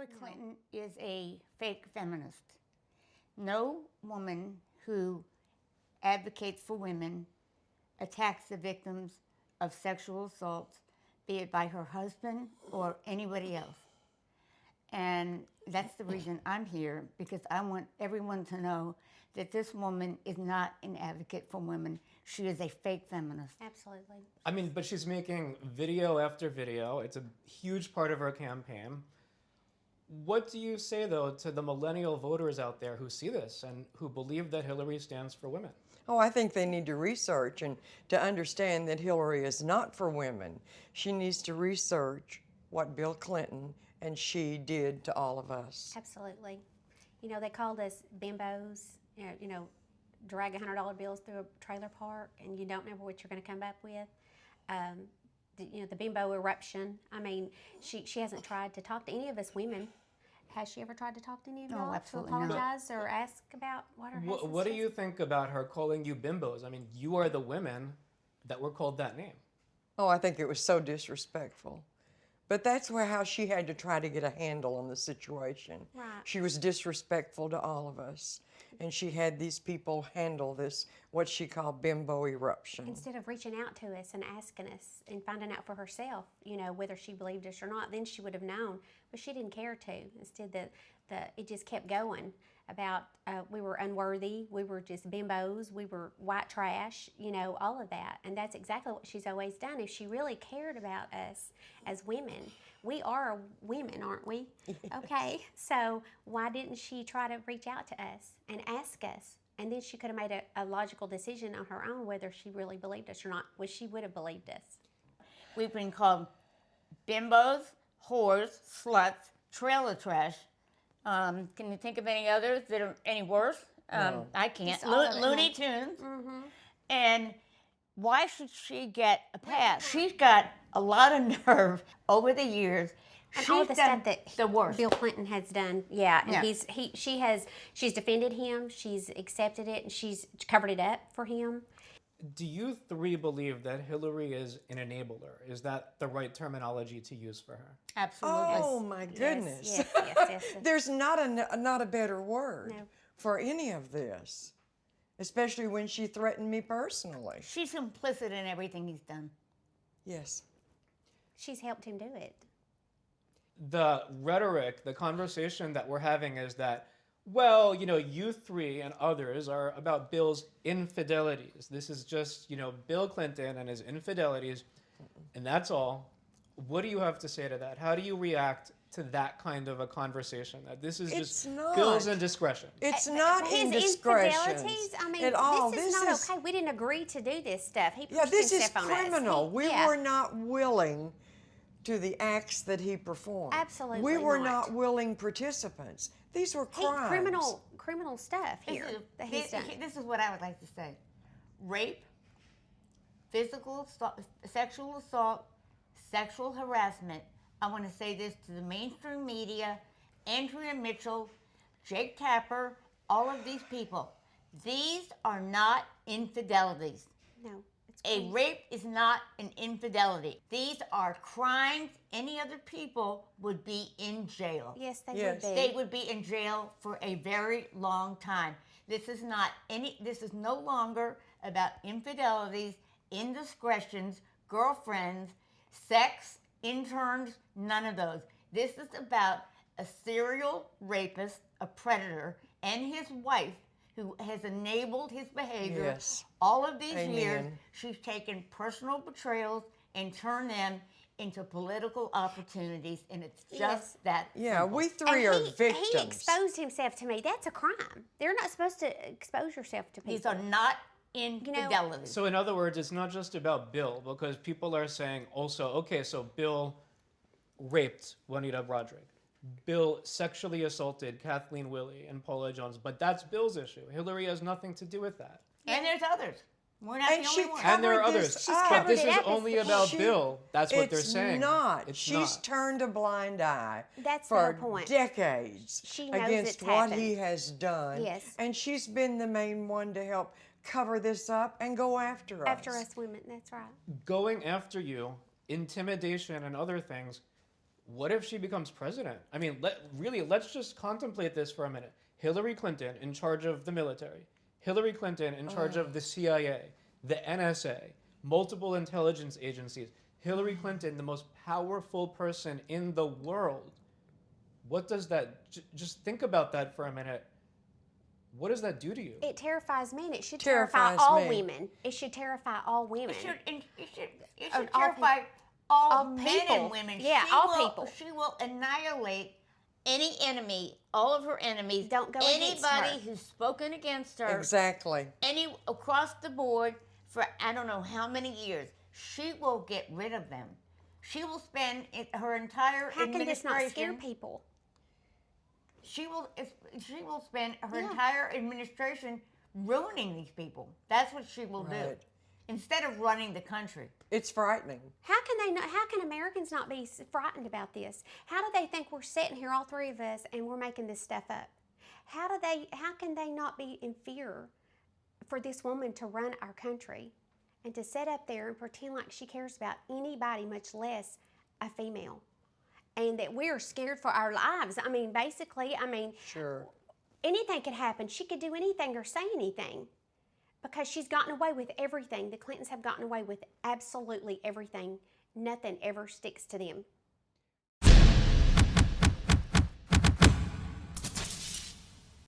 Hillary Clinton is a fake feminist. No woman who advocates for women attacks the victims of sexual assaults, be it by her husband or anybody else. And that's the reason I'm here, because I want everyone to know that this woman is not an advocate for women. She is a fake feminist. Absolutely. I mean, but she's making video after video. It's a huge part of her campaign. What do you say, though, to the millennial voters out there who see this and who believe that Hillary stands for women? Oh, I think they need to research and to understand that Hillary is not for women. She needs to research what Bill Clinton and she did to all of us. Absolutely. You know, they called us bimbos, drag $100 bills through a trailer park and you don't know what you're going to come up with. The bimbo eruption. I mean, she hasn't tried to talk to any of us women. Has she ever tried to talk to any of y'all? No, absolutely to not. apologize or ask about what her husband What do says? you think about her calling you bimbos? I mean, you are the women that were called that name. Oh, I think it was so disrespectful. But that's how she had to try to get a handle on the situation. Right. She was disrespectful to all of us. And she had these people handle this, what she called bimbo eruption. Instead of reaching out to us and asking us and finding out for herself, whether she believed us or not, then she would have known. But she didn't care to. Instead, it just kept going about we were unworthy, we were just bimbos, we were white trash, all of that. And that's exactly what she's always done. If she really cared about us as women, we are women, aren't we? Okay, so why didn't she try to reach out to us and ask us? And then she could have made a logical decision on her own whether she really believed us or not, which she would have believed us. We've been called bimbos, whores, sluts, trailer trash. Can you think of any others that are any worse? No. I can't. Just all of it, Looney Tunes. Mm-hmm. And why should she get a pass? She's got a lot of nerve over the years. And She's all the done stuff that the worst. Bill Clinton has done, yeah. And Yeah. she's defended him, she's accepted it, and she's covered it up for him. Do you three believe that Hillary is an enabler? Is that the right terminology to use for her? Absolutely. Oh, my goodness. Yes. There's not a better word No. for any of this, especially when she threatened me personally. She's complicit in everything he's done. Yes. She's helped him do it. The rhetoric, the conversation that we're having is that, well, you three and others are about Bill's infidelities. This is just, Bill Clinton and his infidelities, and that's all. What do you have to say to that? How do you react to that kind of a conversation? That this is just Bill's indiscretion. It's not His indiscretion infidelities, I mean, at all. this is not okay. We didn't agree to do this stuff. He Yeah, pushed this is himself on us. criminal. We were not willing to the acts that he performed. Absolutely We were not. not willing participants. These were crimes. Criminal stuff here that he's done. This is what I would like to say. Rape, physical assault, sexual assault, sexual harassment. I want to say this to the mainstream media, Andrea Mitchell, Jake Tapper, all of these people. These are not infidelities. No. It's A rape is not an infidelity. These are crimes. Any other people would be in jail. Yes, they Yes. would be. They would be in jail for a very long time. This is no longer about infidelities, indiscretions, girlfriends, sex, interns, none of those. This is about a serial rapist, a predator, and his wife who has enabled his behavior. Yes. All of these Amen. years. She's taken personal betrayals and turned them into political opportunities, and it's just that Yeah, simple. we three are victims. He exposed himself to me. That's a crime. They're not supposed to expose yourself to people. These are not infidelities. So in other words, it's not just about Bill, because people are saying also, okay, so Bill raped Juanita Broaddrick. Bill sexually assaulted Kathleen, Willey, and Paula Jones, but that's Bill's issue. Hillary has nothing to do with that. And there's others. We're not And the she only ones. And there are covered others. this She's up. But covered this it is up as only the- about She- Bill. That's what they're It's saying. not. It's She's not. turned a blind eye That's the for whole point. decades She knows against it's what he happened. has done. Yes. And she's been the main one to help cover this up and go after us. After us women, that's right. Going after you, intimidation and other things, what if she becomes president? I mean, let's just contemplate this for a minute. Hillary Clinton in charge of the military, Hillary Clinton in charge of the CIA, the NSA, multiple intelligence agencies, Hillary Clinton, the most powerful person in the world. What does that, just think about that for a minute. What does that do to you? It terrifies me, and it should Terrifies terrify all me. women. It should terrify all women. It should All terrify all all men people. and women. Yeah, all people. She will annihilate any enemy, all of her enemies. Don't go against anybody her. who's spoken against her. Exactly. Any across the board for I don't know how many years. She will get rid of them. She will spend her entire How can this not scare administration. people? She will spend her Yeah. entire administration ruining these people. That's what she will do. Right. Instead of running the country. It's frightening. How can they not? How can Americans not be frightened about this? How do they think we're sitting here, all three of us, and we're making this stuff up? How can they not be in fear for this woman to run our country and to sit up there and pretend like she cares about anybody, much less a female, and that we're scared for our lives? I mean, basically, Sure. anything could happen. She could do anything or say anything because she's gotten away with everything. The Clintons have gotten away with absolutely everything. Nothing ever sticks to them.